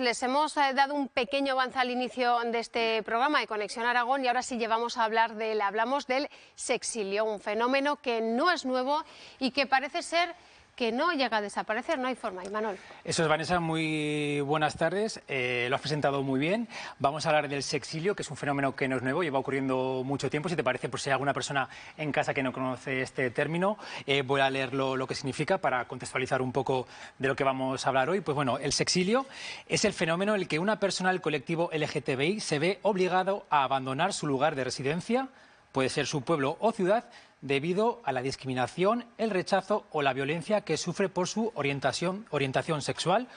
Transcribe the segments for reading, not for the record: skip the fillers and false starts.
Les hemos dado un pequeño avance al inicio de este programa de Conexión Aragón y ahora sí llevamos a hablar hablamos del sexilio, un fenómeno que no es nuevo y que parece ser que no llega a desaparecer, no hay forma. Imanol. Eso es, Vanessa, muy buenas tardes, lo has presentado muy bien. Vamos a hablar del sexilio, que es un fenómeno que no es nuevo, lleva ocurriendo mucho tiempo. Si te parece, por si hay alguna persona en casa que no conoce este término, voy a leer lo que significa para contextualizar un poco de lo que vamos a hablar hoy. Pues bueno, el sexilio es el fenómeno en el que una persona del colectivo LGTBI se ve obligado a abandonar su lugar de residencia, puede ser su pueblo o ciudad, debido a la discriminación, el rechazo o la violencia que sufre por su orientación sexual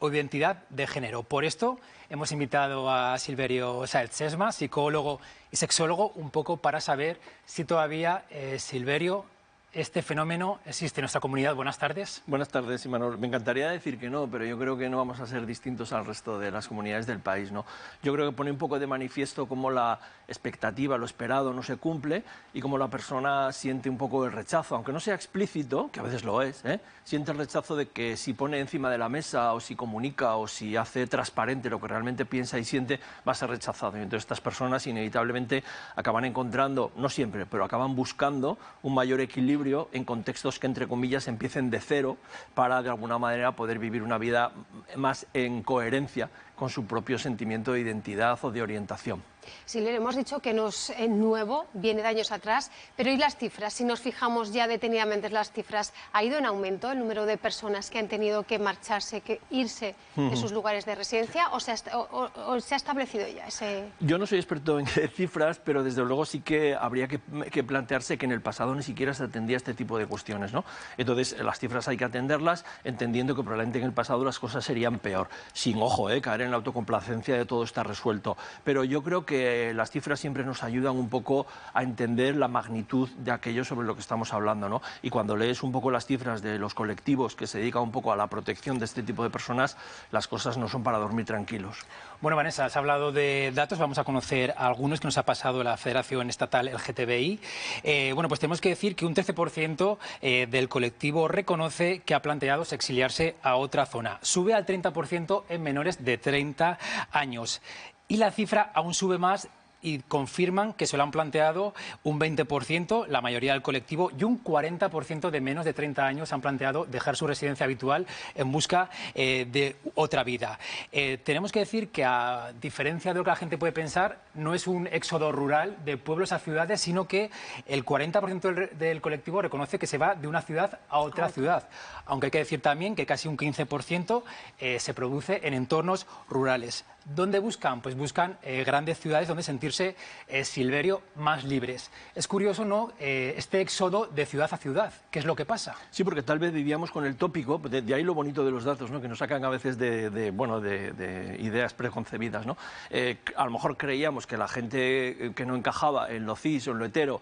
o identidad de género. Por esto hemos invitado a Silverio Sáez Sesma, psicólogo y sexólogo, un poco para saber si todavía, Silverio, este fenómeno existe en nuestra comunidad. Buenas tardes. Buenas tardes, Imanol. Me encantaría decir que no, pero yo creo que no vamos a ser distintos al resto de las comunidades del país, ¿no? Yo creo que pone un poco de manifiesto cómo la expectativa, lo esperado, no se cumple y cómo la persona siente un poco el rechazo, aunque no sea explícito, que a veces lo es, siente el rechazo de que si pone encima de la mesa o si comunica o si hace transparente lo que realmente piensa y siente, va a ser rechazado. Y entonces estas personas inevitablemente acaban encontrando, no siempre, pero acaban buscando un mayor equilibrio en contextos que, entre comillas, empiecen de cero para, de alguna manera, poder vivir una vida más en coherencia con su propio sentimiento de identidad o de orientación. Sí, le hemos dicho que no es nuevo, viene de años atrás, pero ¿y las cifras? Si nos fijamos ya detenidamente en las cifras, ¿ha ido en aumento el número de personas que han tenido que marcharse, que irse de sus lugares de residencia o se ha establecido ya ese...? Yo no soy experto en cifras, pero desde luego sí que habría que plantearse que en el pasado ni siquiera se atendía a este tipo de cuestiones, ¿no? Entonces, las cifras hay que atenderlas, entendiendo que probablemente en el pasado las cosas serían peor, sin, ojo, caer en la autocomplacencia de todo está resuelto. Pero yo creo que las cifras siempre nos ayudan un poco a entender la magnitud de aquello sobre lo que estamos hablando, ¿no? Y cuando lees un poco las cifras de los colectivos que se dedican un poco a la protección de este tipo de personas, las cosas no son para dormir tranquilos. Bueno, Vanessa, has hablado de datos, vamos a conocer algunos que nos ha pasado la Federación Estatal LGTBI. Bueno, pues tenemos que decir que un 13% del colectivo reconoce que ha planteado exiliarse a otra zona. Sube al 30% en menores de 30 años. Y la cifra aún sube más y confirman que se lo han planteado un 20%, la mayoría del colectivo, y un 40% de menos de 30 años han planteado dejar su residencia habitual en busca de otra vida. Tenemos que decir que, a diferencia de lo que la gente puede pensar, no es un éxodo rural de pueblos a ciudades, sino que el 40% del colectivo reconoce que se va de una ciudad a otra ciudad. Aunque hay que decir también que casi un 15% se produce en entornos rurales. ¿Dónde buscan? Pues buscan grandes ciudades donde sentirse, Silverio, más libres. Es curioso, ¿no?, este éxodo de ciudad a ciudad. ¿Qué es lo que pasa? Sí, porque tal vez vivíamos con el tópico, de ahí lo bonito de los datos, ¿no?, que nos sacan a veces de ideas preconcebidas, ¿no? A lo mejor creíamos que la gente que no encajaba en lo cis o en lo hetero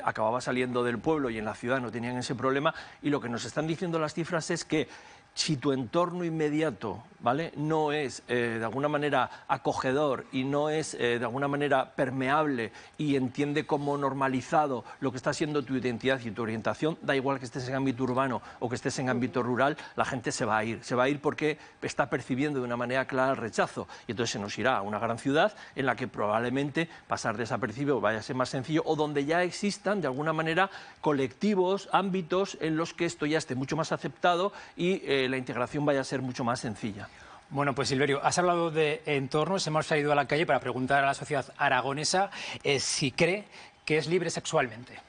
acababa saliendo del pueblo y en la ciudad no tenían ese problema, y lo que nos están diciendo las cifras es que si tu entorno inmediato, ¿vale?, no es de alguna manera acogedor y no es de alguna manera permeable y entiende como normalizado lo que está siendo tu identidad y tu orientación, da igual que estés en ámbito urbano o que estés en ámbito rural, la gente se va a ir. Se va a ir porque está percibiendo de una manera clara el rechazo y entonces se nos irá a una gran ciudad en la que probablemente pasar desapercibido vaya a ser más sencillo, o donde ya existan de alguna manera colectivos, ámbitos en los que esto ya esté mucho más aceptado y la integración vaya a ser mucho más sencilla. Bueno, pues Silverio, has hablado de entornos, hemos salido a la calle para preguntar a la sociedad aragonesa si cree que es libre sexualmente.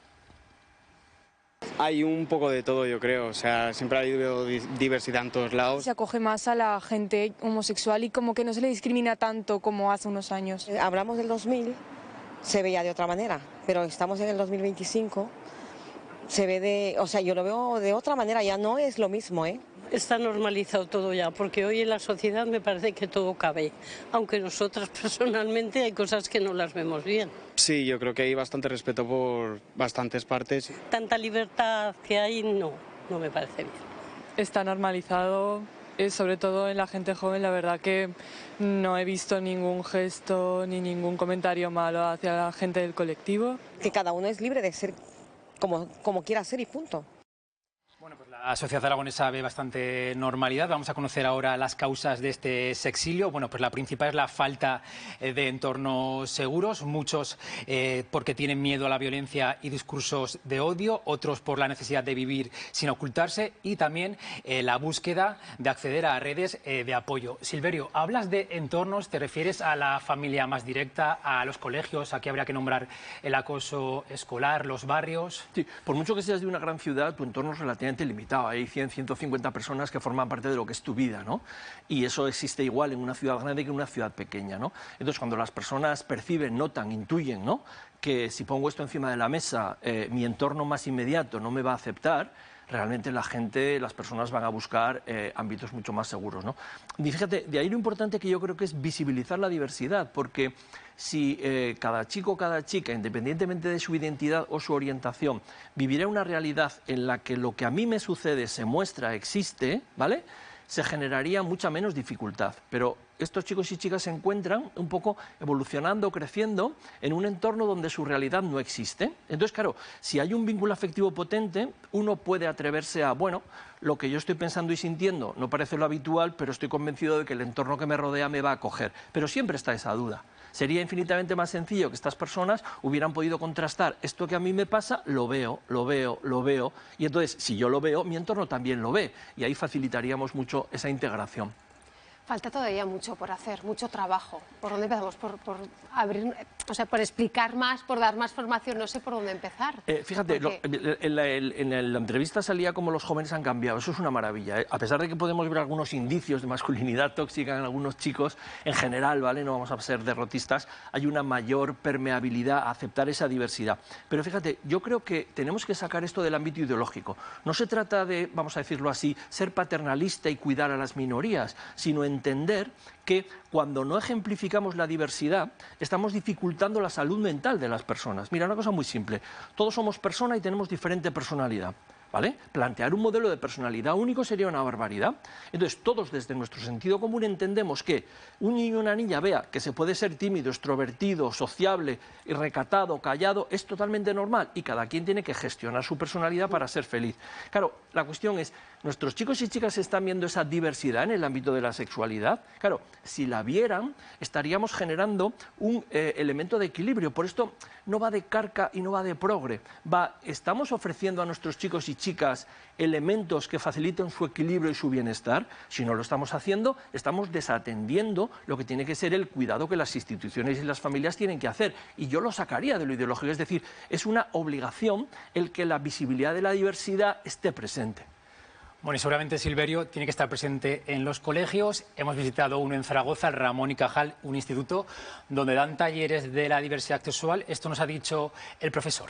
Hay un poco de todo, yo creo, o sea, siempre ha habido diversidad en todos lados. Se acoge más a la gente homosexual y como que no se le discrimina tanto como hace unos años. Hablamos del 2000, se veía de otra manera, pero estamos en el 2025, se ve o sea, yo lo veo de otra manera, ya no es lo mismo, Está normalizado todo ya, porque hoy en la sociedad me parece que todo cabe, aunque nosotras personalmente hay cosas que no las vemos bien. Sí, yo creo que hay bastante respeto por bastantes partes. Tanta libertad que hay, no me parece bien. Está normalizado, sobre todo en la gente joven. La verdad que no he visto ningún gesto ni ningún comentario malo hacia la gente del colectivo. Que cada uno es libre de ser como quiera ser y punto. Bueno, pues la sociedad aragonesa ve bastante normalidad. Vamos a conocer ahora las causas de este sexilio. Bueno, pues la principal es la falta de entornos seguros. Muchos porque tienen miedo a la violencia y discursos de odio, otros por la necesidad de vivir sin ocultarse y también la búsqueda de acceder a redes de apoyo. Silverio, hablas de entornos, ¿te refieres a la familia más directa, a los colegios? Aquí habría que nombrar el acoso escolar, los barrios. Sí, por mucho que seas de una gran ciudad, tu entorno es relativamente limitado. Hay 100, 150 personas que forman parte de lo que es tu vida, ¿no? Y eso existe igual en una ciudad grande que en una ciudad pequeña, ¿no? Entonces, cuando las personas perciben, notan, intuyen, ¿no?, que si pongo esto encima de la mesa, mi entorno más inmediato no me va a aceptar, realmente las personas van a buscar ámbitos mucho más seguros, ¿no? Y fíjate, de ahí lo importante que yo creo que es visibilizar la diversidad, porque si cada chico o cada chica, independientemente de su identidad o su orientación, viviera una realidad en la que lo que a mí me sucede se muestra, existe, ¿vale?, se generaría mucha menos dificultad. Pero estos chicos y chicas se encuentran un poco evolucionando, creciendo en un entorno donde su realidad no existe. Entonces, claro, si hay un vínculo afectivo potente, uno puede atreverse a, bueno, lo que yo estoy pensando y sintiendo no parece lo habitual, pero estoy convencido de que el entorno que me rodea me va a acoger. Pero siempre está esa duda. Sería infinitamente más sencillo que estas personas hubieran podido contrastar esto que a mí me pasa, lo veo, y entonces, si yo lo veo, mi entorno también lo ve, y ahí facilitaríamos mucho esa integración. Falta todavía mucho por hacer, mucho trabajo. ¿Por dónde empezamos? Por abrir, o sea, por explicar más, por dar más formación, no sé por dónde empezar. Fíjate, Porque... en la entrevista salía como los jóvenes han cambiado, eso es una maravilla, ¿eh? A pesar de que podemos ver algunos indicios de masculinidad tóxica en algunos chicos, en general, ¿vale?, no vamos a ser derrotistas, hay una mayor permeabilidad a aceptar esa diversidad. Pero fíjate, yo creo que tenemos que sacar esto del ámbito ideológico. No se trata de, vamos a decirlo así, ser paternalista y cuidar a las minorías, sino entender que cuando no ejemplificamos la diversidad, estamos dificultando la salud mental de las personas. Mira, una cosa muy simple, todos somos personas y tenemos diferente personalidad, ¿vale? Plantear un modelo de personalidad único sería una barbaridad. Entonces, todos desde nuestro sentido común entendemos que un niño o una niña vea que se puede ser tímido, extrovertido, sociable, recatado, callado, es totalmente normal y cada quien tiene que gestionar su personalidad para ser feliz. Claro, la cuestión es, ¿nuestros chicos y chicas están viendo esa diversidad en el ámbito de la sexualidad? Claro, si la vieran, estaríamos generando un elemento de equilibrio. Por esto no va de carca y no va de progre. Estamos ofreciendo a nuestros chicos y chicas elementos que faciliten su equilibrio y su bienestar. Si no lo estamos haciendo, estamos desatendiendo lo que tiene que ser el cuidado que las instituciones y las familias tienen que hacer. Y yo lo sacaría de lo ideológico, es decir, es una obligación el que la visibilidad de la diversidad esté presente. Bueno, y seguramente Silverio tiene que estar presente en los colegios. Hemos visitado uno en Zaragoza, el Ramón y Cajal, un instituto donde dan talleres de la diversidad sexual. Esto nos ha dicho el profesor.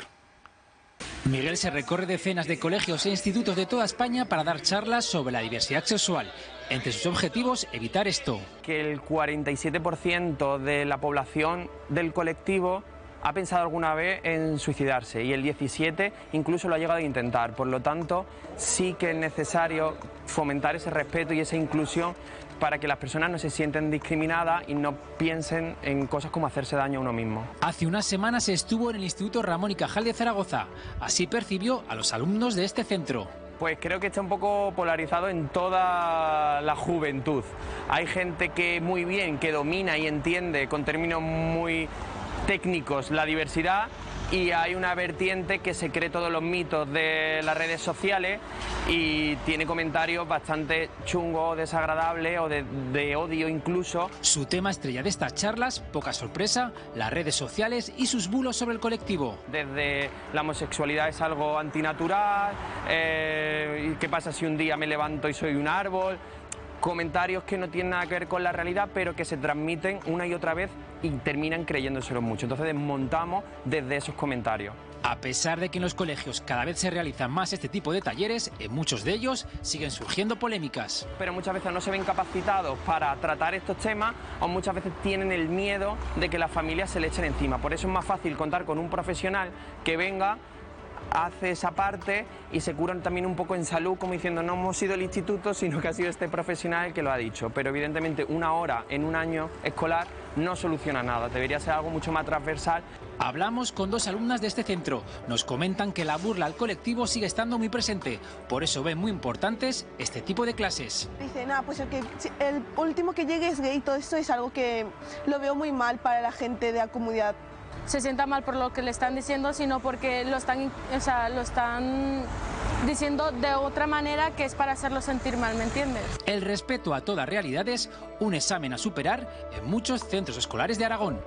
Miguel se recorre decenas de colegios e institutos de toda España para dar charlas sobre la diversidad sexual. Entre sus objetivos, evitar esto. Que el 47% de la población del colectivo ha pensado alguna vez en suicidarse y el 17% incluso lo ha llegado a intentar. Por lo tanto, sí que es necesario fomentar ese respeto y esa inclusión para que las personas no se sienten discriminadas y no piensen en cosas como hacerse daño a uno mismo. Hace unas semanas estuvo en el Instituto Ramón y Cajal de Zaragoza. Así percibió a los alumnos de este centro. Pues creo que está un poco polarizado en toda la juventud. Hay gente que muy bien, que domina y entiende con términos muy técnicos la diversidad, y hay una vertiente que se cree todos los mitos de las redes sociales y tiene comentarios bastante chungos, desagradables o de odio incluso. Su tema estrella de estas charlas, poca sorpresa, las redes sociales y sus bulos sobre el colectivo. Desde la homosexualidad es algo antinatural, ¿qué pasa si un día me levanto y soy un árbol? Comentarios que no tienen nada que ver con la realidad, pero que se transmiten una y otra vez y terminan creyéndoselo mucho. Entonces desmontamos desde esos comentarios. A pesar de que en los colegios cada vez se realizan más este tipo de talleres, en muchos de ellos siguen surgiendo polémicas. Pero muchas veces no se ven capacitados para tratar estos temas, o muchas veces tienen el miedo de que las familias se le echen encima. Por eso es más fácil contar con un profesional que venga, hace esa parte y se curan también un poco en salud, como diciendo no hemos sido el instituto, sino que ha sido este profesional el que lo ha dicho. Pero evidentemente una hora en un año escolar no soluciona nada, debería ser algo mucho más transversal. Hablamos con dos alumnas de este centro. Nos comentan que la burla al colectivo sigue estando muy presente. Por eso ven muy importantes este tipo de clases. Dicen, pues el último que llegue es gay. Todo esto es algo que lo veo muy mal para la gente de la comunidad. Se sienta mal por lo que le están diciendo, sino porque lo están diciendo de otra manera que es para hacerlo sentir mal, ¿me entiendes? El respeto a toda realidad es un examen a superar en muchos centros escolares de Aragón.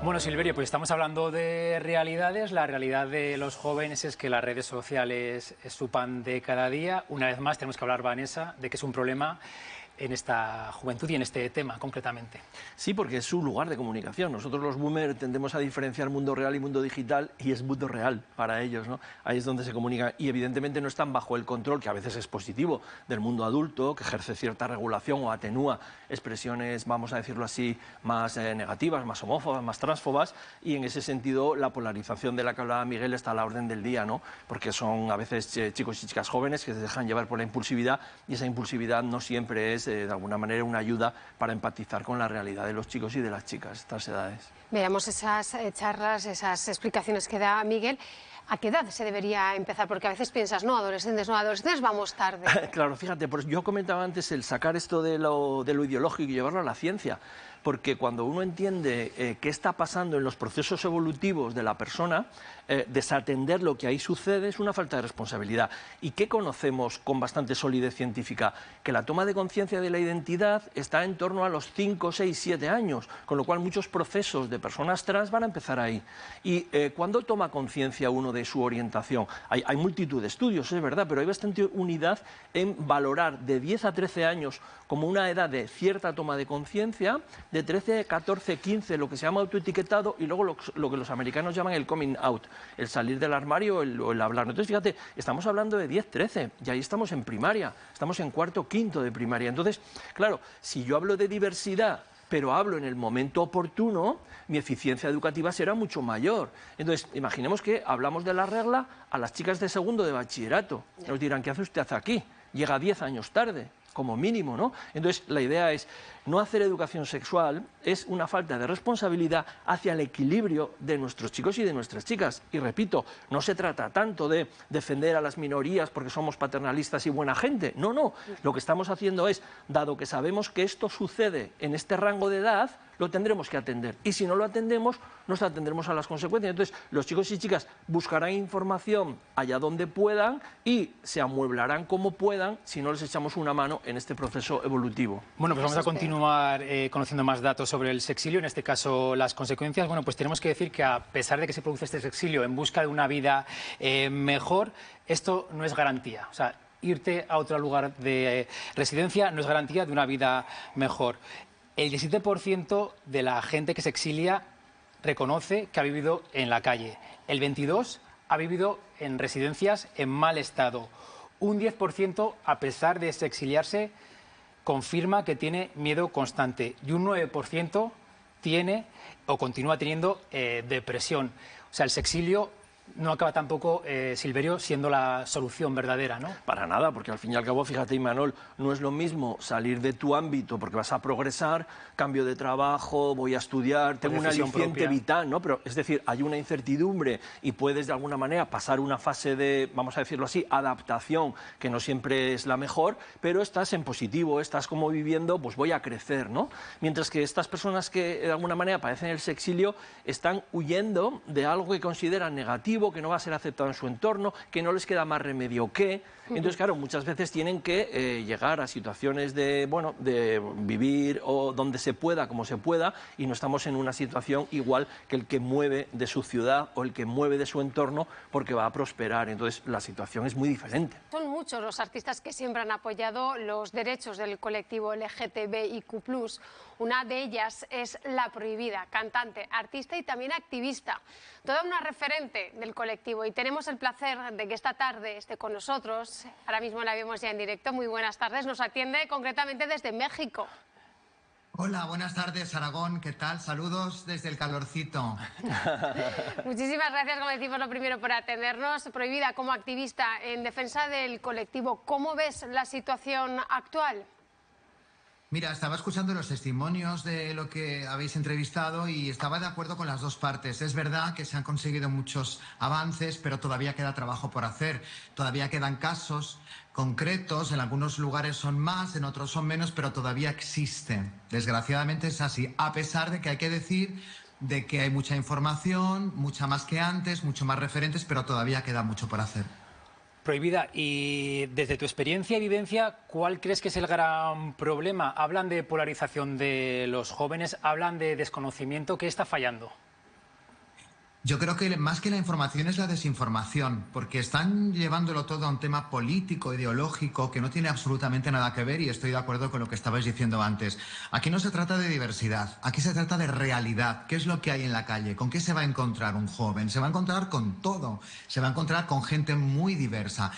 Bueno, Silverio, pues estamos hablando de realidades. La realidad de los jóvenes es que las redes sociales es su pan de cada día. Una vez más tenemos que hablar, Vanessa, de que es un problema en esta juventud y en este tema concretamente. Sí, porque es su lugar de comunicación. Nosotros los boomers tendemos a diferenciar mundo real y mundo digital, y es mundo real para ellos, ¿no? Ahí es donde se comunican, y evidentemente no están bajo el control, que a veces es positivo, del mundo adulto, que ejerce cierta regulación o atenúa expresiones, vamos a decirlo así, más negativas, más homófobas, más transfobas, y en ese sentido la polarización de la que hablaba Miguel está a la orden del día, ¿no? Porque son a veces chicos y chicas jóvenes que se dejan llevar por la impulsividad, y esa impulsividad no siempre es de alguna manera una ayuda para empatizar con la realidad de los chicos y de las chicas, estas edades. Veamos esas charlas, esas explicaciones que da Miguel. ¿A qué edad se debería empezar? Porque a veces piensas, no, adolescentes, vamos tarde. Claro, fíjate, pues yo comentaba antes el sacar esto de lo ideológico y llevarlo a la ciencia, porque cuando uno entiende qué está pasando en los procesos evolutivos de la persona, desatender lo que ahí sucede es una falta de responsabilidad. ¿Y qué conocemos con bastante solidez científica? Que la toma de conciencia de la identidad está en torno a los 5, 6, 7 años, con lo cual muchos procesos de personas trans van a empezar ahí. ¿Y cuándo toma conciencia uno de su orientación? Hay multitud de estudios, es verdad, pero hay bastante unidad en valorar de 10 a 13 años como una edad de cierta toma de conciencia, de 13, 14, 15, lo que se llama autoetiquetado, y luego lo que los americanos llaman el coming out, el salir del armario o el hablar. Entonces, fíjate, estamos hablando de 10, 13, y ahí estamos en primaria, estamos en cuarto, quinto de primaria. Entonces, claro, si yo hablo de diversidad, pero hablo en el momento oportuno, mi eficiencia educativa será mucho mayor. Entonces, imaginemos que hablamos de la regla a las chicas de segundo de bachillerato. Nos dirán, ¿qué hace usted aquí? Llega 10 años tarde, como mínimo, ¿no? Entonces, la idea es, no hacer educación sexual es una falta de responsabilidad hacia el equilibrio de nuestros chicos y de nuestras chicas. Y repito, no se trata tanto de defender a las minorías porque somos paternalistas y buena gente. No, no. Lo que estamos haciendo es, dado que sabemos que esto sucede en este rango de edad, lo tendremos que atender. Y si no lo atendemos, nos atendremos a las consecuencias. Entonces, los chicos y chicas buscarán información allá donde puedan y se amueblarán como puedan si no les echamos una mano en este proceso evolutivo. Bueno, pues vamos a continuar conociendo más datos sobre el sexilio, en este caso las consecuencias. Bueno, pues tenemos que decir que a pesar de que se produce este sexilio en busca de una vida mejor, esto no es garantía. O sea, irte a otro lugar de residencia no es garantía de una vida mejor. El 17% de la gente que se exilia reconoce que ha vivido en la calle. El 22% ha vivido en residencias en mal estado. Un 10%, a pesar de exiliarse, confirma que tiene miedo constante. Y un 9% tiene o continúa teniendo depresión. O sea, el sexilio no acaba tampoco, Silverio, siendo la solución verdadera, ¿no? Para nada, porque al fin y al cabo, fíjate, Imanol, no es lo mismo salir de tu ámbito porque vas a progresar, cambio de trabajo, voy a estudiar, tengo una aliciente vital, ¿no? Pero, es decir, hay una incertidumbre y puedes, de alguna manera, pasar una fase de, vamos a decirlo así, adaptación, que no siempre es la mejor, pero estás en positivo, estás como viviendo, pues voy a crecer, ¿no? Mientras que estas personas que, de alguna manera, padecen el sexilio, están huyendo de algo que consideran negativo, que no va a ser aceptado en su entorno, que no les queda más remedio que. Entonces, claro, muchas veces tienen que llegar a situaciones de, bueno, de vivir o donde se pueda, como se pueda, y no estamos en una situación igual que el que mueve de su ciudad o el que mueve de su entorno porque va a prosperar. Entonces, la situación es muy diferente. Son muchos los artistas que siempre han apoyado los derechos del colectivo LGTBIQ+. Una de ellas es La Prohibida, cantante, artista y también activista. Toda una referente del colectivo, y tenemos el placer de que esta tarde esté con nosotros. Ahora mismo la vemos ya en directo. Muy buenas tardes. Nos atiende concretamente desde México. Hola, buenas tardes, Aragón. ¿Qué tal? Saludos desde el calorcito. Muchísimas gracias, como decimos, lo primero, por atendernos. Prohibida, como activista en defensa del colectivo, ¿cómo ves la situación actual? Mira, estaba escuchando los testimonios de lo que habéis entrevistado y estaba de acuerdo con las dos partes. Es verdad que se han conseguido muchos avances, pero todavía queda trabajo por hacer. Todavía quedan casos concretos, en algunos lugares son más, en otros son menos, pero todavía existen. Desgraciadamente es así, a pesar de que hay que decir de que hay mucha información, mucha más que antes, mucho más referentes, pero todavía queda mucho por hacer. Prohibida, y desde tu experiencia y vivencia, ¿cuál crees que es el gran problema? Hablan de polarización de los jóvenes, hablan de desconocimiento. ¿Qué está fallando? Yo creo que más que la información es la desinformación, porque están llevándolo todo a un tema político, ideológico, que no tiene absolutamente nada que ver, y estoy de acuerdo con lo que estabais diciendo antes. Aquí no se trata de diversidad, aquí se trata de realidad. ¿Qué es lo que hay en la calle? ¿Con qué se va a encontrar un joven? Se va a encontrar con todo, se va a encontrar con gente muy diversa.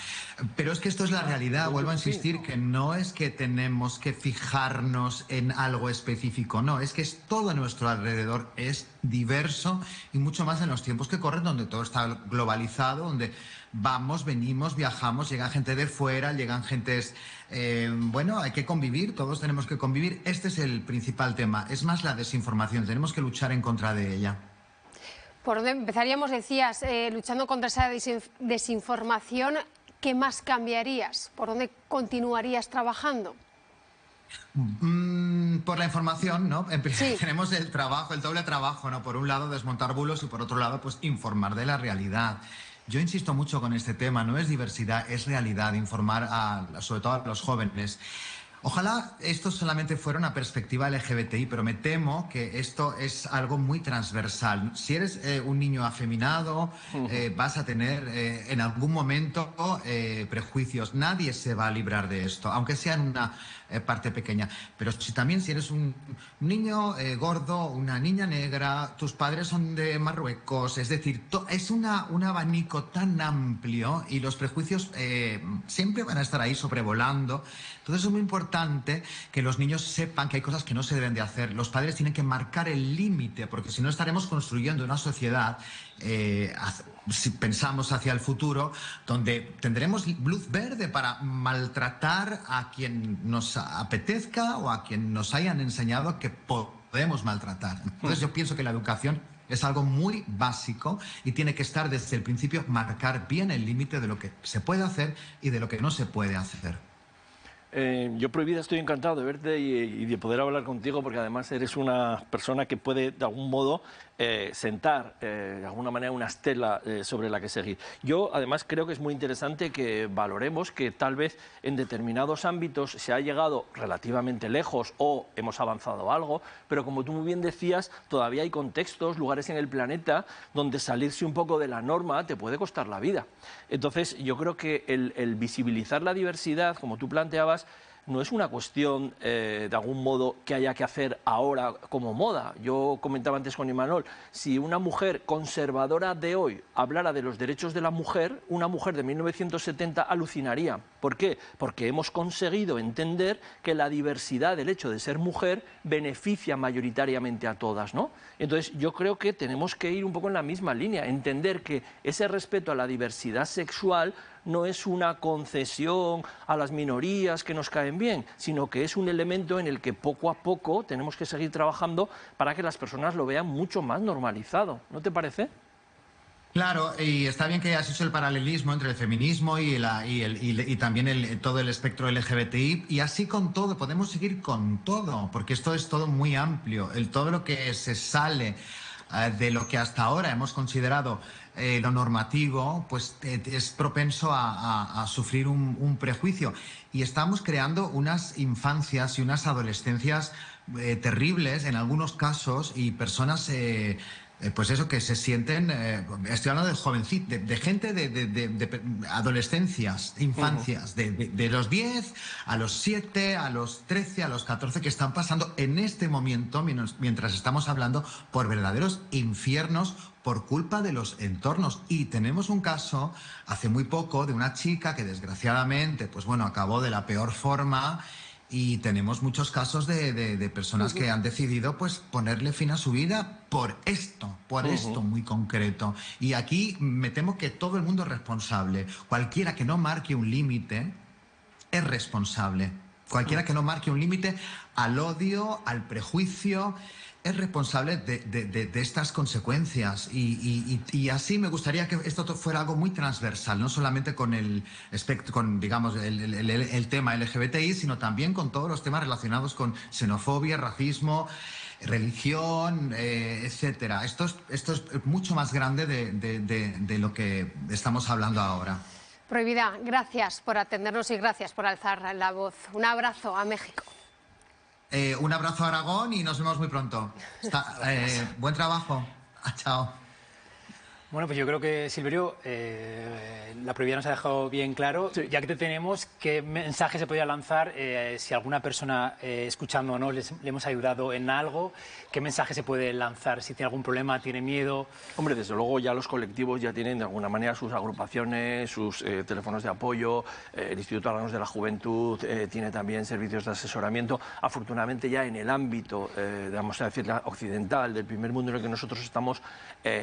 Pero es que esto es la realidad, vuelvo a insistir, que no es que tenemos que fijarnos en algo específico, no, es que es todo a nuestro alrededor, es diverso y mucho más en los tiempos que corren, donde todo está globalizado, donde vamos, venimos, viajamos, llega gente de fuera, llegan gentes... bueno, hay que convivir, todos tenemos que convivir. Este es el principal tema, es más la desinformación, tenemos que luchar en contra de ella. ¿Por dónde empezaríamos, decías, luchando contra esa desinformación? ¿Qué más cambiarías? ¿Por dónde continuarías trabajando? Por la información, ¿no? Sí. Tenemos el trabajo, el doble trabajo, ¿no? Por un lado desmontar bulos y por otro lado pues informar de la realidad. Yo insisto mucho con este tema, no es diversidad, es realidad, informar sobre todo a los jóvenes. Ojalá esto solamente fuera una perspectiva LGBTI, pero me temo que esto es algo muy transversal. Si eres un niño afeminado, vas a tener en algún momento prejuicios. Nadie se va a librar de esto, aunque sea en una parte pequeña. Pero si eres un niño gordo, una niña negra, tus padres son de Marruecos, es decir, es un abanico tan amplio y los prejuicios siempre van a estar ahí sobrevolando. Entonces es muy importante que los niños sepan que hay cosas que no se deben de hacer. Los padres tienen que marcar el límite, porque si no estaremos construyendo una sociedad, si pensamos hacia el futuro, donde tendremos luz verde para maltratar a quien nos apetezca o a quien nos hayan enseñado que podemos maltratar. Entonces yo pienso que la educación es algo muy básico y tiene que estar desde el principio, marcar bien el límite de lo que se puede hacer y de lo que no se puede hacer. Yo, Prohibida, estoy encantado de verte y de poder hablar contigo, porque además eres una persona que puede de algún modo sentar de alguna manera una estela sobre la que seguir. Yo además creo que es muy interesante que valoremos que tal vez en determinados ámbitos se ha llegado relativamente lejos o hemos avanzado algo, pero como tú muy bien decías, todavía hay contextos, lugares en el planeta donde salirse un poco de la norma te puede costar la vida. Entonces yo creo que el visibilizar la diversidad, como tú planteabas, no es una cuestión, de algún modo, que haya que hacer ahora como moda. Yo comentaba antes con Imanol, si una mujer conservadora de hoy hablara de los derechos de la mujer, una mujer de 1970 alucinaría. ¿Por qué? Porque hemos conseguido entender que la diversidad, el hecho de ser mujer, beneficia mayoritariamente a todas, ¿no? Entonces yo creo que tenemos que ir un poco en la misma línea, entender que ese respeto a la diversidad sexual no es una concesión a las minorías que nos caen bien, sino que es un elemento en el que poco a poco tenemos que seguir trabajando para que las personas lo vean mucho más normalizado. ¿No te parece? Claro, y está bien que hayas hecho el paralelismo entre el feminismo y también todo el espectro LGBTI, y así con todo, podemos seguir con todo, porque esto es todo muy amplio, todo lo que se sale de lo que hasta ahora hemos considerado lo normativo, pues es propenso a sufrir un prejuicio. Y estamos creando unas infancias y unas adolescencias terribles en algunos casos, y personas... pues eso, que se sienten, estoy hablando de jovencitos, de gente de adolescencias, infancias, de los 10 a los 7, a los 13, a los 14, que están pasando en este momento, mientras estamos hablando, por verdaderos infiernos por culpa de los entornos. Y tenemos un caso hace muy poco de una chica que desgraciadamente, pues bueno, acabó de la peor forma. Y tenemos muchos casos de personas que han decidido pues ponerle fin a su vida por esto muy concreto. Y aquí me temo que todo el mundo es responsable. Cualquiera que no marque un límite es responsable. Cualquiera que no marque un límite al odio, al prejuicio, es responsable de estas consecuencias. Y así me gustaría que esto fuera algo muy transversal, no solamente con digamos, el tema LGBTI, sino también con todos los temas relacionados con xenofobia, racismo, religión, etcétera. Esto es mucho más grande de lo que estamos hablando ahora. Prohibida, gracias por atendernos y gracias por alzar la voz. Un abrazo a México. Un abrazo a Aragón y nos vemos muy pronto. Buen trabajo. Chao. Bueno, pues yo creo que, Silverio, la prohibida nos ha dejado bien claro. Sí. Ya que te tenemos, ¿qué mensaje se podría lanzar si alguna persona escuchándonos le hemos ayudado en algo? ¿Qué mensaje se puede lanzar si tiene algún problema, tiene miedo? Hombre, desde luego ya los colectivos ya tienen de alguna manera sus agrupaciones, sus teléfonos de apoyo. El Instituto de Órganos de la Juventud tiene también servicios de asesoramiento. Afortunadamente ya en el ámbito, vamos a decir, occidental, del primer mundo en el que nosotros estamos,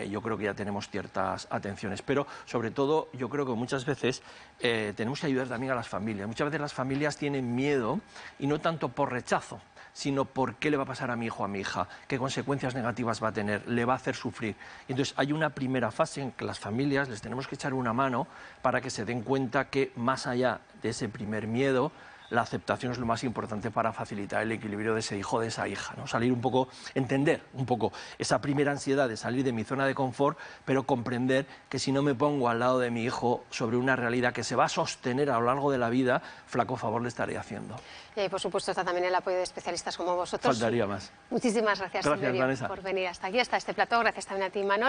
yo creo que ya tenemos ciertas atenciones, pero sobre todo yo creo que muchas veces tenemos que ayudar también a las familias. Muchas veces las familias tienen miedo y no tanto por rechazo, sino por qué le va a pasar a mi hijo o a mi hija, qué consecuencias negativas va a tener, le va a hacer sufrir. Y entonces hay una primera fase en que las familias les tenemos que echar una mano para que se den cuenta que más allá de ese primer miedo, la aceptación es lo más importante para facilitar el equilibrio de ese hijo o de esa hija, ¿no? Salir un poco, entender un poco esa primera ansiedad de salir de mi zona de confort, pero comprender que si no me pongo al lado de mi hijo sobre una realidad que se va a sostener a lo largo de la vida, flaco favor le estaré haciendo. Y por supuesto está también el apoyo de especialistas como vosotros. Faltaría más. Muchísimas gracias, Silverio, Vanessa, por venir hasta aquí, hasta este plató. Gracias también a ti, Manuel.